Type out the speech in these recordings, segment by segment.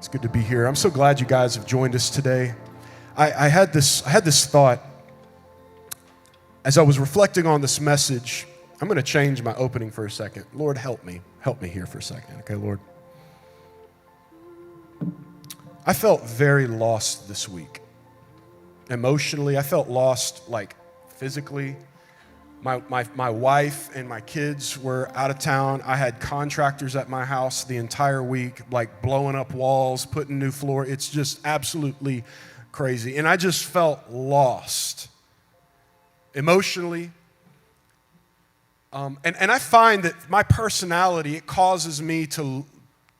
It's good to be here. I'm so glad you guys have joined us today. I had this thought as I was reflecting on this message. I'm going to change my opening for a second. Lord, help me here for a second. Okay, Lord. I felt very lost this week. Emotionally, I felt lost, like physically. My wife and my kids were out of town. I had contractors at my house the entire week, like blowing up walls, putting new floor. It's just absolutely crazy. And I just felt lost emotionally. And I find that my personality, it causes me to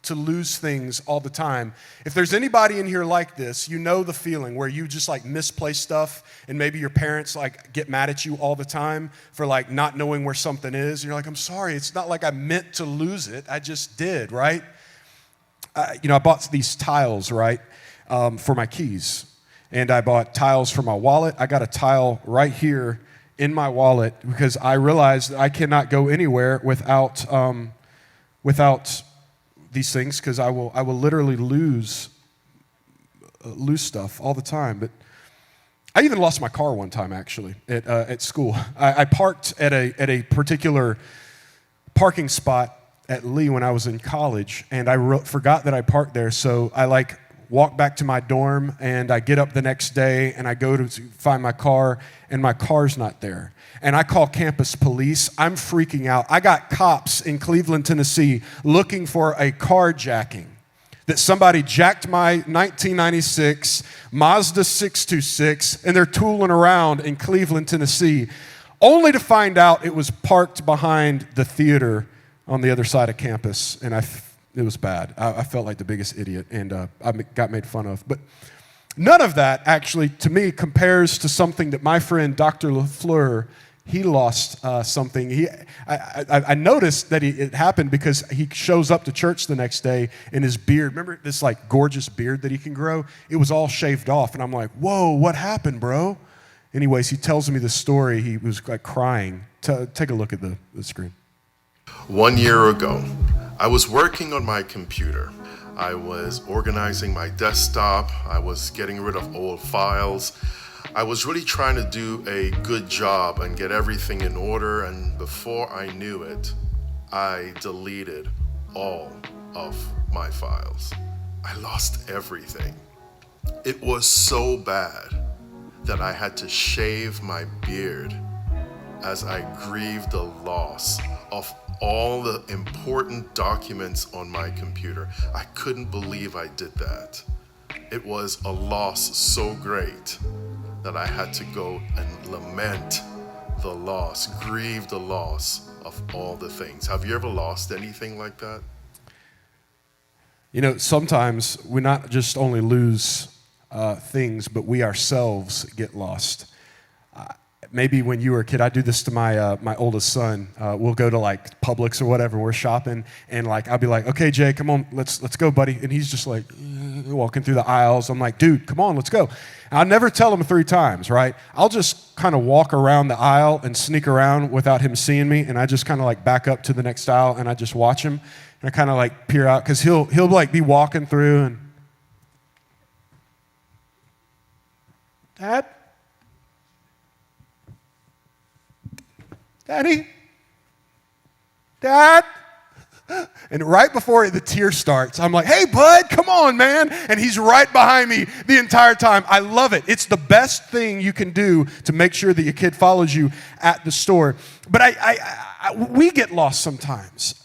lose things all the time. If there's anybody in here like this, you know the feeling where you just like misplace stuff and maybe your parents like get mad at you all the time for like not knowing where something is. And you're like, I'm sorry, it's not like I meant to lose it. I just did, right? I bought these tiles, right, for my keys. And I bought tiles for my wallet. I got a tile right here in my wallet because I realized that I cannot go anywhere without these things, because I will literally lose stuff all the time. But I even lost my car one time, actually, at school. I parked at a particular parking spot at Lee when I was in college, and I forgot that I parked there. So I walk back to my dorm, and I get up the next day, and I go to find my car, and my car's not there. And I call campus police. I'm freaking out. I got cops in Cleveland, Tennessee, looking for a carjacking, that somebody jacked my 1996 Mazda 626, and they're tooling around in Cleveland, Tennessee, only to find out it was parked behind the theater on the other side of campus, and it was bad. I felt like the biggest idiot, and I got made fun of. But none of that, actually, to me, compares to something that my friend Dr. LaFleur, he lost something. I noticed that it happened because he shows up to church the next day, and his beard, remember this like gorgeous beard that he can grow? It was all shaved off, and I'm like, whoa, what happened, bro? Anyways, he tells me the story. He was like crying. Take a look at the screen. 1 year ago, I was working on my computer. I was organizing my desktop. I was getting rid of old files. I was really trying to do a good job and get everything in order, and before I knew it, I deleted all of my files. I lost everything. It was so bad that I had to shave my beard as I grieved the loss of all the important documents on my computer. I couldn't believe I did that. It was a loss so great that I had to go and lament the loss, grieve the loss of all the things. Have you ever lost anything like that? Sometimes we not just only lose things, but we ourselves get lost. Maybe when you were a kid, I do this to my oldest son. We'll go to like Publix or whatever, we're shopping, and like I'll be like, okay, Jay, come on, let's go, buddy. And he's just like walking through the aisles. I'm like, dude, come on, let's go. And I'll never tell him 3 times, right? I'll just kind of walk around the aisle and sneak around without him seeing me, and I just kind of like back up to the next aisle, and I just watch him, and I kind of like peer out, because he'll like be walking through and, Daddy? Dad? And right before the tear starts, I'm like, hey, bud, come on, man. And he's right behind me the entire time. I love it. It's the best thing you can do to make sure that your kid follows you at the store. But we get lost sometimes.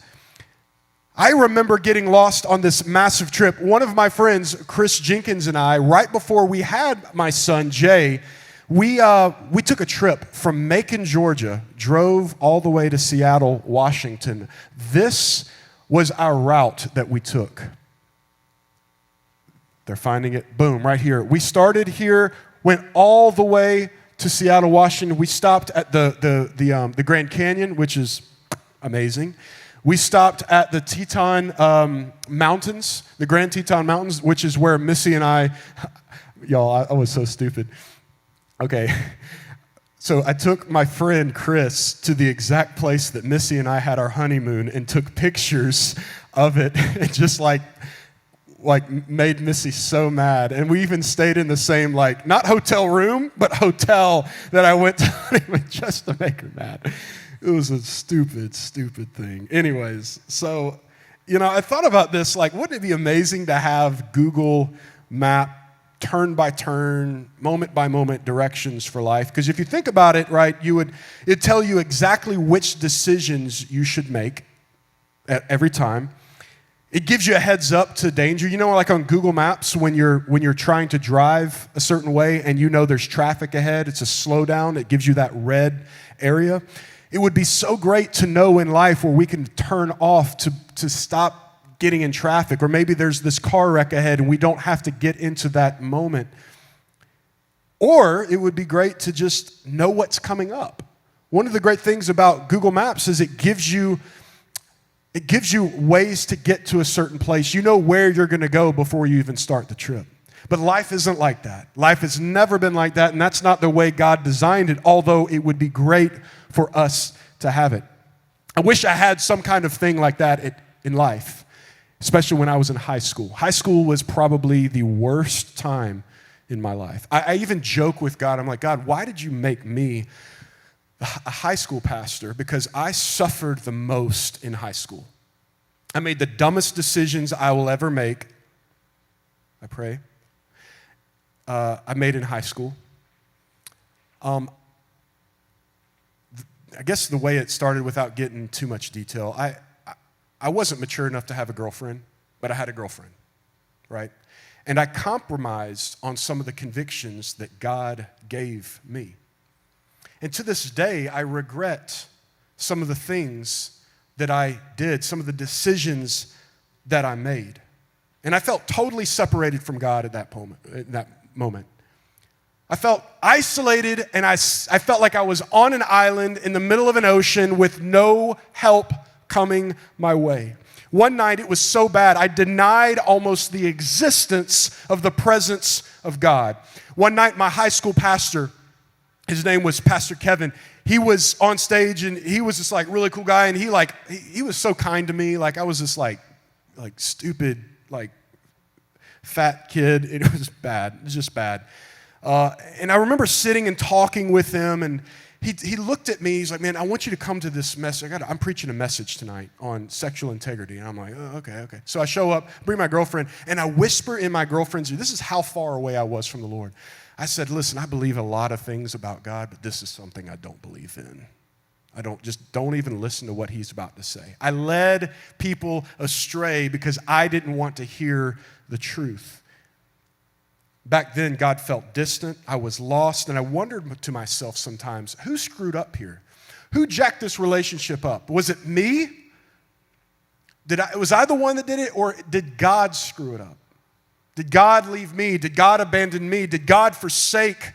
I remember getting lost on this massive trip. One of my friends, Chris Jenkins, and I, right before we had my son, Jay, we took a trip from Macon, Georgia, drove all the way to Seattle, Washington. This was our route that we took. They're finding it. Boom, right here. We started here, went all the way to Seattle, Washington. We stopped at the Grand Canyon, which is amazing. We stopped at the Teton Mountains, the Grand Teton Mountains, which is where Missy and I was so stupid. Okay, so I took my friend Chris to the exact place that Missy and I had our honeymoon and took pictures of it and just like made Missy so mad. And we even stayed in the same, not hotel room, but hotel that I went to just to make her mad. It was a stupid, stupid thing. Anyways, so, I thought about this, wouldn't it be amazing to have Google Map turn by turn, moment by moment directions for life? Because if you think about it, right, it'd tell you exactly which decisions you should make at every time. It gives you a heads up to danger. Like on Google Maps, when you're trying to drive a certain way and there's traffic ahead, it's a slowdown, it gives you that red area. It would be so great to know in life where we can turn off to stop getting in traffic, or maybe there's this car wreck ahead and we don't have to get into that moment. Or it would be great to just know what's coming up. One of the great things about Google Maps is it gives you ways to get to a certain place. You know where you're going to go before you even start the trip. But life isn't like that. Life has never been like that, and that's not the way God designed it, although it would be great for us to have it. I wish I had some kind of thing like that in life, especially when I was in high school. High school was probably the worst time in my life. I even joke with God. I'm like, God, why did you make me a high school pastor? Because I suffered the most in high school. I made the dumbest decisions I will ever make, I pray. I made in high school. I guess the way it started, without getting too much detail, I wasn't mature enough to have a girlfriend, but I had a girlfriend, right? And I compromised on some of the convictions that God gave me. And to this day, I regret some of the things that I did, some of the decisions that I made. And I felt totally separated from God at that moment. I felt isolated, and I felt like I was on an island in the middle of an ocean with no help coming my way. One night, it was so bad, I denied almost the existence of the presence of God. One night, my high school pastor, his name was Pastor Kevin. He was on stage, and he was this really cool guy, and he was so kind to me. I was this stupid, fat kid. It was bad. It was just bad. And I remember sitting and talking with him, and he looked at me. He's like, man, I want you to come to this message. I'm preaching a message tonight on sexual integrity. And I'm like, oh, okay. So I show up, bring my girlfriend, and I whisper in my girlfriend's ear. This is how far away I was from the Lord. I said, listen, I believe a lot of things about God, but this is something I don't believe in. Don't even listen to what he's about to say. I led people astray because I didn't want to hear the truth. Back then, God felt distant. I was lost, and I wondered to myself sometimes, who screwed up here? Who jacked this relationship up? Was it me? Was I the one that did it, or did God screw it up? Did God leave me? Did God abandon me? Did God forsake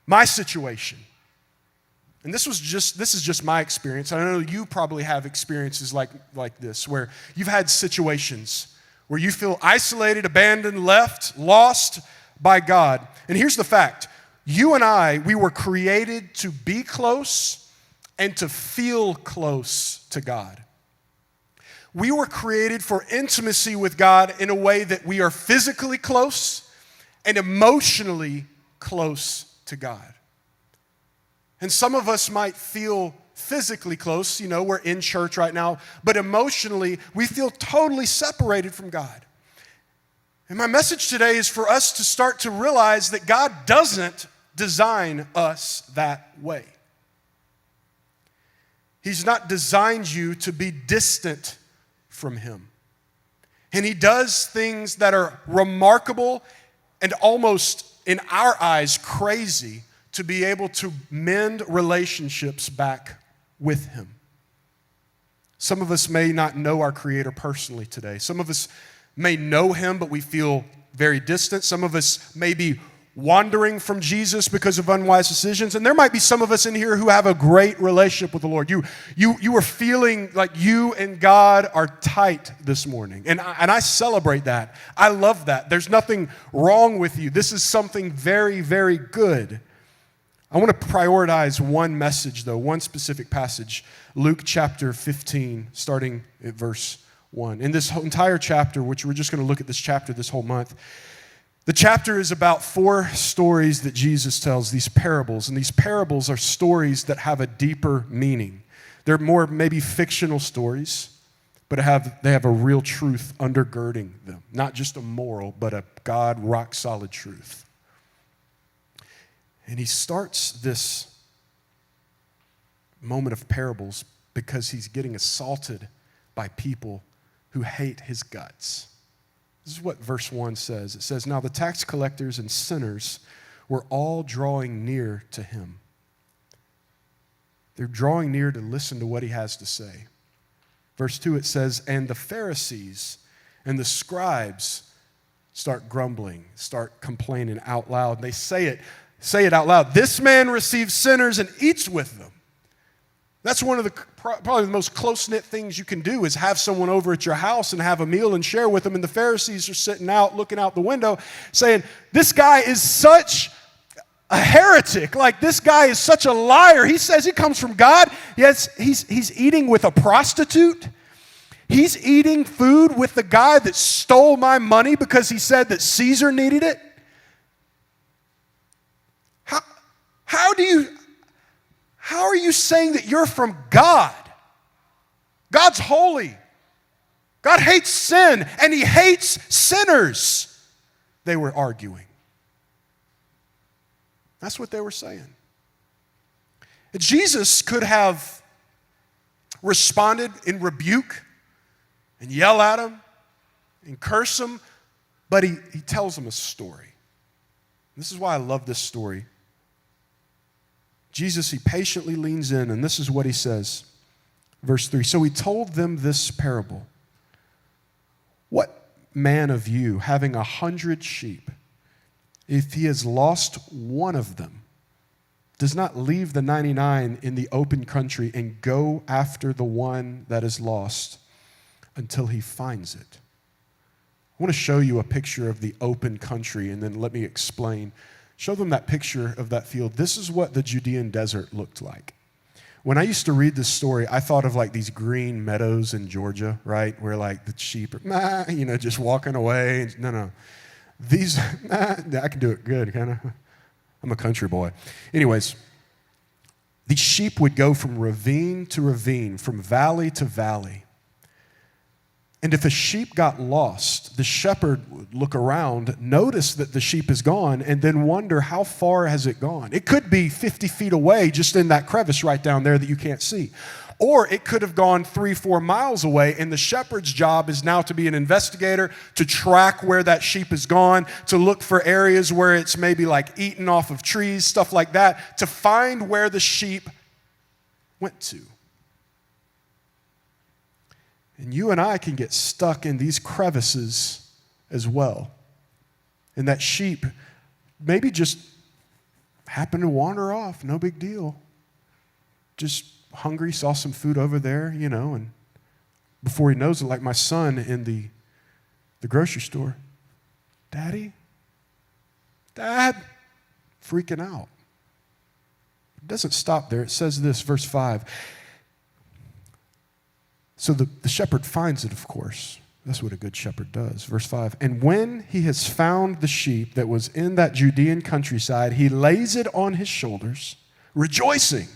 my situation? And this is just my experience. I know you probably have experiences like this, where you've had situations where you feel isolated, abandoned, left, lost by God. And here's the fact. You and we were created to be close and to feel close to God. We were created for intimacy with God in a way that we are physically close and emotionally close to God. And some of us might feel physically close, we're in church right now, but emotionally, we feel totally separated from God. And my message today is for us to start to realize that God doesn't design us that way. He's not designed you to be distant from Him. And He does things that are remarkable and almost, in our eyes, crazy to be able to mend relationships back with Him. Some of us may not know our Creator personally today. Some of us may know Him, but we feel very distant. Some of us may be wandering from Jesus because of unwise decisions. And there might be some of us in here who have a great relationship with the Lord. You are feeling like you and God are tight this morning. And I celebrate that. I love that. There's nothing wrong with you. This is something very, very good. I want to prioritize one message, though, one specific passage. Luke chapter 15, starting at verse 1. In this whole entire chapter, which we're just going to look at this chapter this whole month, the chapter is about 4 stories that Jesus tells, these parables. And these parables are stories that have a deeper meaning. They're more maybe fictional stories, but they have a real truth undergirding them. Not just a moral, but a God rock-solid truth. And he starts this moment of parables because he's getting assaulted by people who hate his guts. This is what verse 1 says. It says, "Now the tax collectors and sinners were all drawing near to him." They're drawing near to listen to what he has to say. Verse 2, it says, "And the Pharisees and the scribes start grumbling, start complaining out loud." And they say it out loud. "This man receives sinners and eats with them." That's one of the probably the most close-knit things you can do is have someone over at your house and have a meal and share with them. And the Pharisees are sitting out, looking out the window, saying, "This guy is such a heretic. Like, this guy is such a liar. He says he comes from God. Yes, he's eating with a prostitute. He's eating food with the guy that stole my money because he said that Caesar needed it." How are you saying that you're from God? God's holy. God hates sin, and he hates sinners. They were arguing. That's what they were saying. Jesus could have responded in rebuke and yell at them and curse them, but he tells them a story. This is why I love this story. Jesus, he patiently leans in, and this is what he says. Verse 3, "So he told them this parable. What man of you, having 100 sheep, if he has lost one of them, does not leave the 99 in the open country and go after the one that is lost until he finds it?" I want to show you a picture of the open country, and then let me explain. Show them that picture of that field. This is what the Judean desert looked like. When I used to read this story, I thought of like these green meadows in Georgia, right? Where like the sheep are, just walking away. No. These, I can do it good, kind of. I'm a country boy. Anyways, these sheep would go from ravine to ravine, from valley to valley. And if a sheep got lost, the shepherd would look around, notice that the sheep is gone, and then wonder how far has it gone. It could be 50 feet away, just in that crevice right down there that you can't see. Or it could have gone 3-4 miles away, and the shepherd's job is now to be an investigator, to track where that sheep is gone, to look for areas where it's maybe like eaten off of trees, stuff like that, to find where the sheep went to. And you and I can get stuck in these crevices as well. And that sheep maybe just happened to wander off, no big deal. Just hungry, saw some food over there, and before he knows it, like my son in the grocery store, Dad, freaking out. It doesn't stop there. It says this, verse 5. So the shepherd finds it, of course. That's what a good shepherd does. Verse 5, "And when he has found the sheep that was in that Judean countryside, he lays it on his shoulders, rejoicing.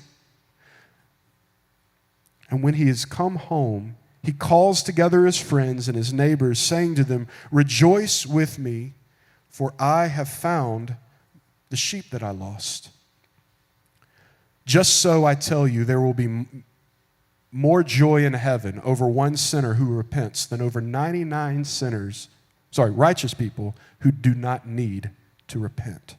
And when he has come home, he calls together his friends and his neighbors, saying to them, 'Rejoice with me, for I have found the sheep that I lost.' Just so I tell you, there will be more joy in heaven over one sinner who repents than over 99 righteous people who do not need to repent."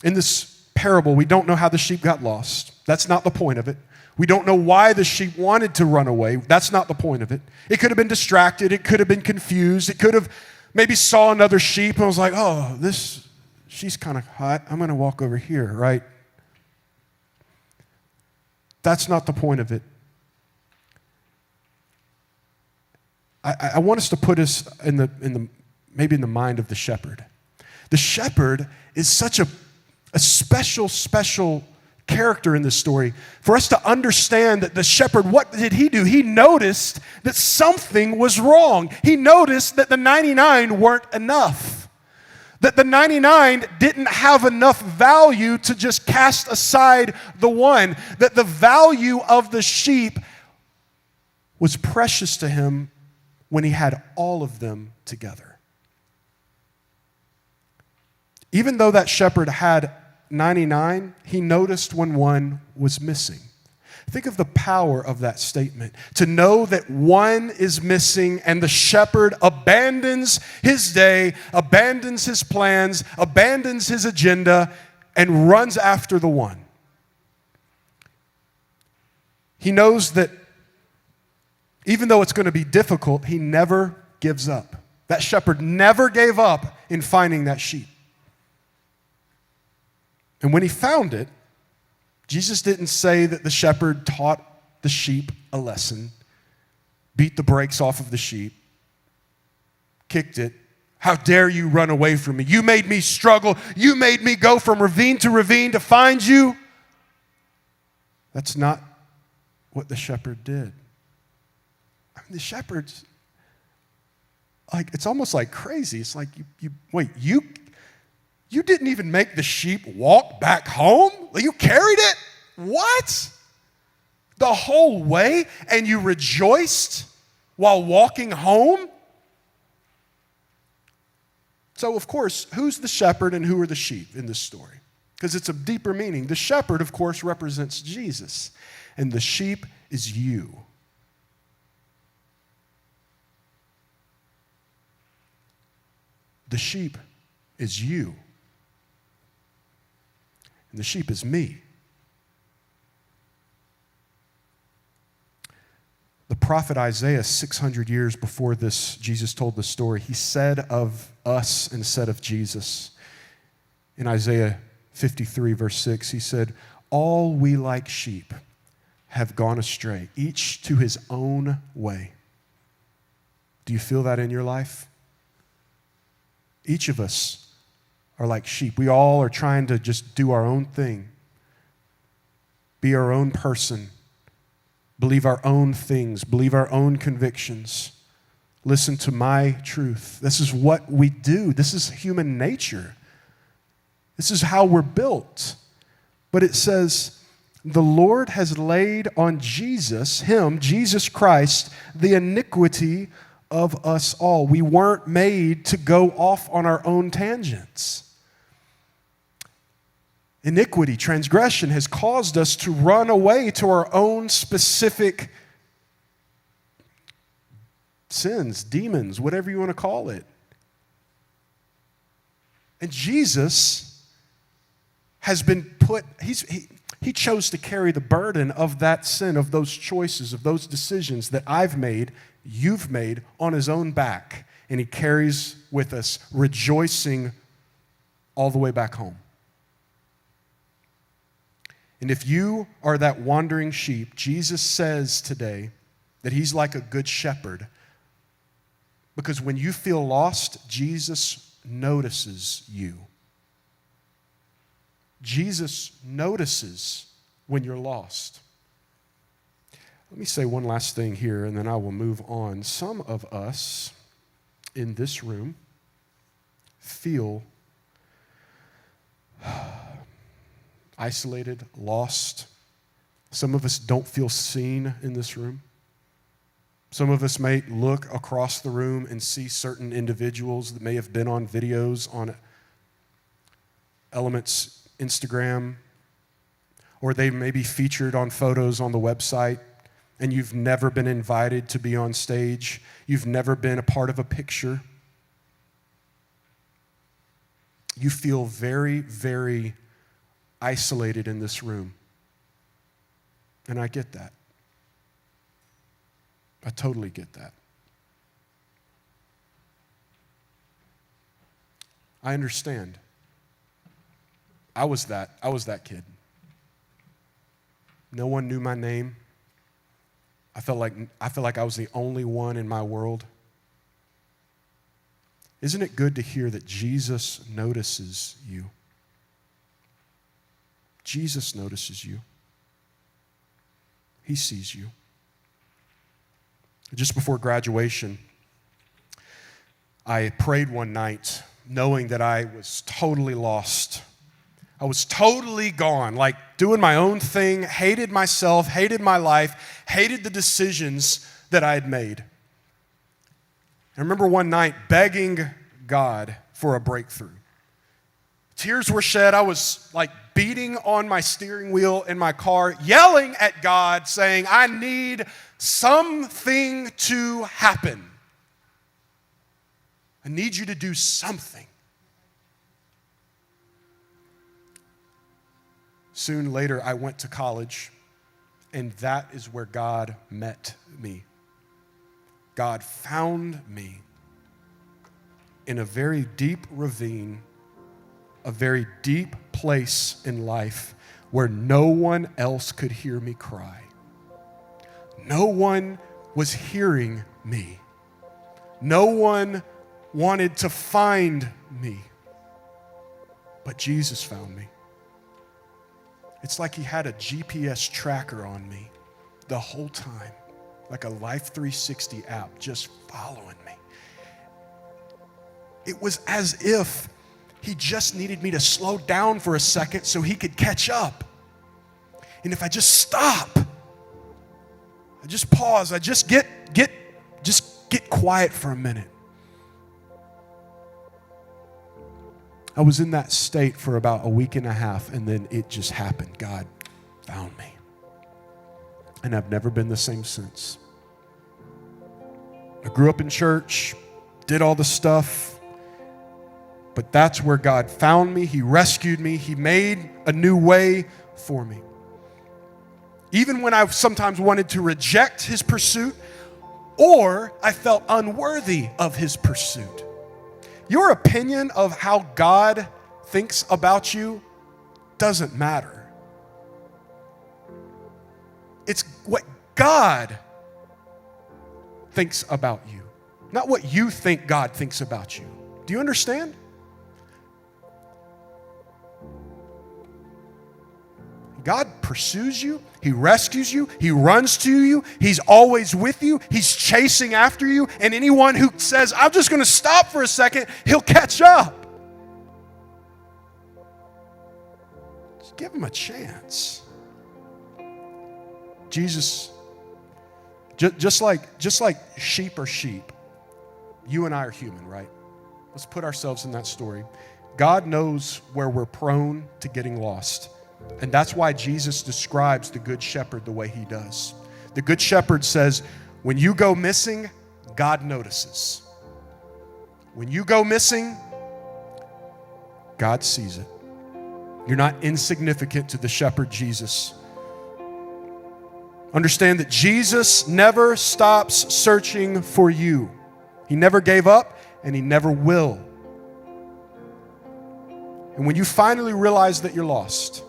In this parable, we don't know how the sheep got lost. That's not the point of it. We don't know why the sheep wanted to run away. That's not the point of it. It could have been distracted. It could have been confused. It could have maybe saw another sheep and was like, "Oh, she's kind of hot. I'm going to walk over here," right? That's not the point of it. I want us to put us maybe in the mind of the shepherd. The shepherd is such a special character in this story, for us to understand that the shepherd, what did he do? He noticed that something was wrong. He noticed that the 99 weren't enough. That the 99 didn't have enough value to just cast aside the one. That the value of the sheep was precious to him when he had all of them together. Even though that shepherd had 99, he noticed when one was missing. Think of the power of that statement. To know that one is missing and the shepherd abandons his day, abandons his plans, abandons his agenda, and runs after the one. He knows that even though it's going to be difficult, he never gives up. That shepherd never gave up in finding that sheep. And when he found it, Jesus didn't say that the shepherd taught the sheep a lesson, beat the brakes off of the sheep, kicked it. How dare you run away from me? You made me struggle. You made me go from ravine to find you. That's not what the shepherd did. I mean, the shepherd's, like, it's almost like crazy. It's like, you didn't even make the sheep walk back home? You carried it? What? The whole way? And you rejoiced while walking home? So, of course, who's the shepherd and who are the sheep in this story? Because it's a deeper meaning. The shepherd, of course, represents Jesus, and the sheep is you. The sheep is you. And the sheep is me. The prophet Isaiah, 600 years before this, Jesus told the story. He said of us and said of Jesus. In Isaiah 53, verse 6, he said, all we like sheep have gone astray, each to his own way. Do you feel that in your life? Each of us are like sheep. We all are trying to just do our own thing, be our own person, believe our own things, believe our own convictions, listen to my truth. This is what we do. This is human nature. This is how we're built. But it says, the Lord has laid on Jesus, him, Jesus Christ, the iniquity of us all. We weren't made to go off on our own tangents. Iniquity, transgression has caused us to run away to our own specific sins, demons, whatever you want to call it. And Jesus has been put, he chose to carry the burden of that sin, of those choices, of those decisions that I've made, you've made, on his own back. And he carries with us, rejoicing all the way back home. And if you are that wandering sheep, Jesus says today that he's like a good shepherd. Because when you feel lost, Jesus notices you. Jesus notices when you're lost. Let me say one last thing here, and then I will move on. Some of us in this room feel isolated, lost. Some of us don't feel seen in this room. Some of us may look across the room and see certain individuals that may have been on videos on Elements Instagram, or they may be featured on photos on the website, and you've never been invited to be on stage. You've never been a part of a picture. You feel very, very isolated in this room. And I get that. I totally get that. I understand. I was that kid. No one knew my name. I felt like I was the only one in my world. Isn't it good to hear that Jesus notices you? Jesus notices you. He sees you. Just before graduation, I prayed one night knowing that I was totally lost. I was totally gone, like doing my own thing, hated myself, hated my life, hated the decisions that I had made. I remember one night begging God for a breakthrough. Tears were shed. I was like beating on my steering wheel in my car, yelling at God, saying, I need something to happen. I need you to do something. Soon later, I went to college, and that is where God met me. God found me in a very deep ravine, a very deep place in life where no one else could hear me cry. No one was hearing me. No one wanted to find me. But Jesus found me. It's like he had a GPS tracker on me the whole time, like a Life 360 app just following me. It was as if he just needed me to slow down for a second so he could catch up. And if I just stop, I just pause, I just get quiet for a minute. I was in that state for about a week and a half, and then it just happened. God found me. And I've never been the same since. I grew up in church, did all the stuff, but that's where God found me. He rescued me. He made a new way for me. Even when I sometimes wanted to reject his pursuit, or I felt unworthy of his pursuit. Your opinion of how God thinks about you doesn't matter. It's what God thinks about you, not what you think God thinks about you. Do you understand? God pursues you. He rescues you. He runs to you. He's always with you. He's chasing after you. And anyone who says, I'm just going to stop for a second, he'll catch up. Just give him a chance. Jesus, just like sheep are sheep, you and I are human, right? Let's put ourselves in that story. God knows where we're prone to getting lost. And that's why Jesus describes the Good Shepherd the way he does. The Good Shepherd says, when you go missing, God notices. When you go missing, God sees it. You're not insignificant to the Shepherd Jesus. Understand that Jesus never stops searching for you. He never gave up, and he never will. And when you finally realize that you're lost,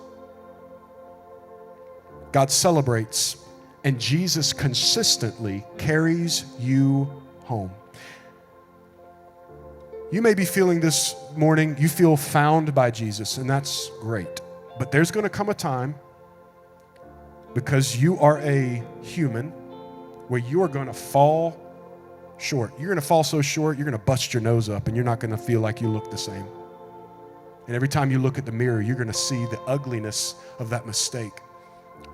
God celebrates, and Jesus consistently carries you home. You may be feeling this morning, you feel found by Jesus, and that's great. But there's going to come a time, because you are a human, where you are going to fall short. You're going to fall so short, you're going to bust your nose up, and you're not going to feel like you look the same. And every time you look at the mirror, you're going to see the ugliness of that mistake.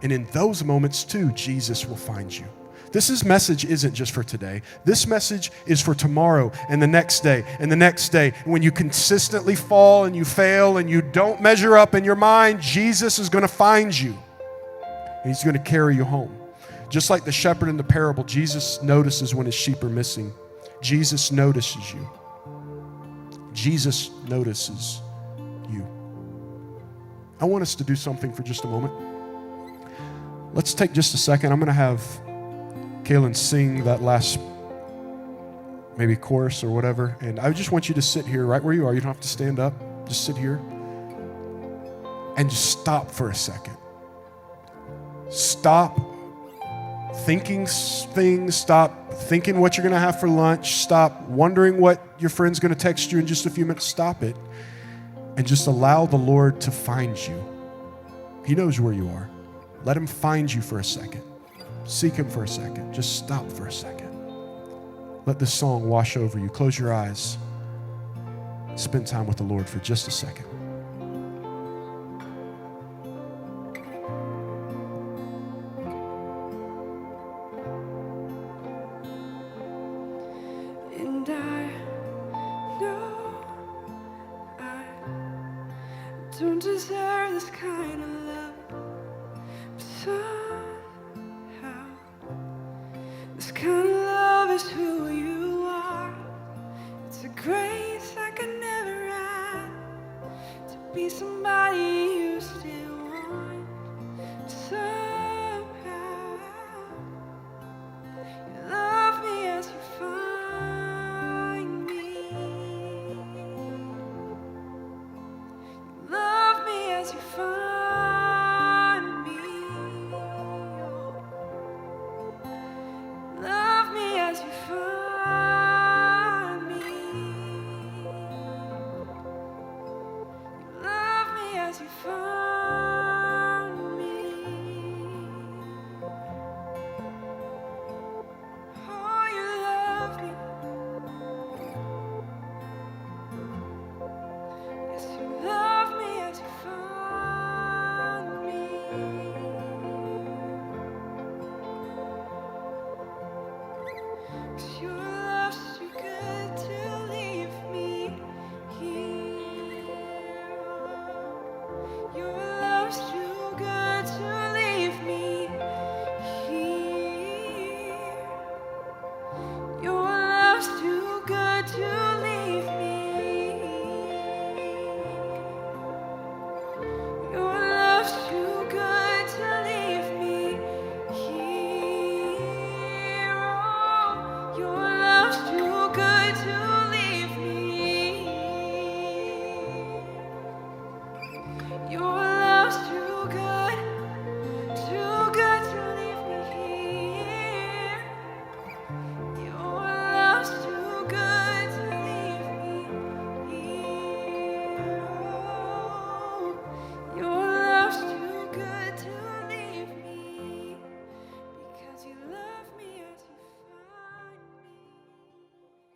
And in those moments too, Jesus will find you. This message isn't just for today. This message is for tomorrow and the next day and the next day. When you consistently fall and you fail and you don't measure up in your mind, Jesus is going to find you. And he's going to carry you home. Just like the shepherd in the parable, Jesus notices when his sheep are missing. Jesus notices you. Jesus notices you. I want us to do something for just a moment. Let's take just a second. I'm going to have Kaylin sing that last maybe chorus or whatever. And I just want you to sit here right where you are. You don't have to stand up. Just sit here. And just stop for a second. Stop thinking things. Stop thinking what you're going to have for lunch. Stop wondering what your friend's going to text you in just a few minutes. Stop it. And just allow the Lord to find you. He knows where you are. Let him find you for a second. Seek him for a second. Just stop for a second. Let this song wash over you. Close your eyes. Spend time with the Lord for just a second. And I know I don't deserve this kind of love.